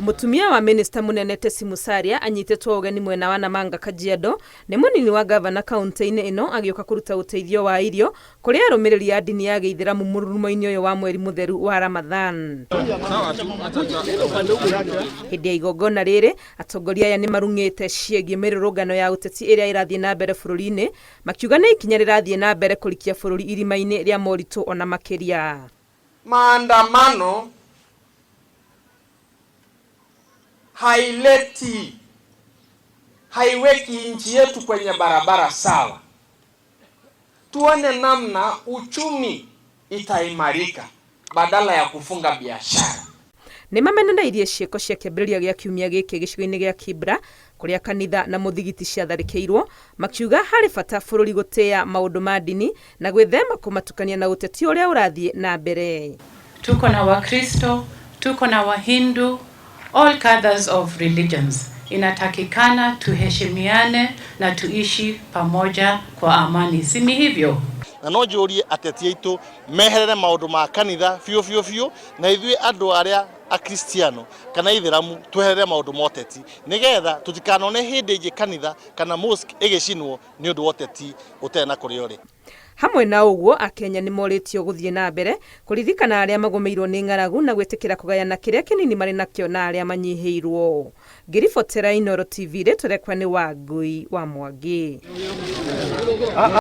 Mutumia wa Minister Munene Tesi Musalia anyitetwo ugeni mwena wa Namanga Kajiado ni munini wa gavana kaunti-inĩ ino agĩũka kũruta ũteithio wa irio kũrĩ arũmĩrĩri ya ndini ya Gĩithĩramu mũrurumo-inĩ ũyũ wa mweri mũtheru wa Ramadhan. Hĩndĩ ya igongona rĩrĩ atongoria aya nĩ marungĩte ciĩgiĩ mĩrũrũngano ya ũteti ĩrĩa ĩrathiĩ na mbere bũrũri-inĩ, makiuga nĩ ikinya rĩrathiĩ na mbere kũrikia bũrũri irima-inĩ rĩa moritũ ona makĩria. Maandamano haiweki nchi yetu kwenye barabara sawa. Tuone namna uchumi itaimarika badala ya kufunga biashara. Nĩ mamenereirie ciĩko cia kĩambĩrĩria gĩa kiumia gĩkĩ gĩcigo-inĩ gĩa Kibra kũrĩa kanitha na mũthigiti ciatharĩkĩirwo, makiuga harĩ bata bũrũri gũtĩa maũndũ ma ndini na gwĩthema kũmatukania na ũteti ũrĩa ũrathiĩ na mbere. Tuko na Wakristo, tuko na Wahindu, all cadres of religions. Inatakikana tuheshimiane na tuishi pamoja kwa amani. Si ni hivyo? Na no njũrie ateti aitũ meherere maũndũ ma kanitha biũ na ithuĩ andũ arĩa akristiano kana Ithĩramu tweherere maũndũ ma ũteti nĩgetha tũtikanone hĩndĩ ĩngĩ kanitha kana mosque ĩgĩcinwo nĩ ũndũ wa ũteti ũtarĩ na kũrĩa ũrĩ. Hamwe na ũguo Akenya nĩ morĩtio gũthiĩ na mbere kũririkana arĩa magũmĩirwo nĩ ng'aragu na gwĩtĩkĩra kũgayana kĩrĩa kĩnini marĩ nakĩo na arĩa manyihĩirwo. Ngĩribotera Inooro TV rĩtũrekwa nĩ Wangui wa Mwangi.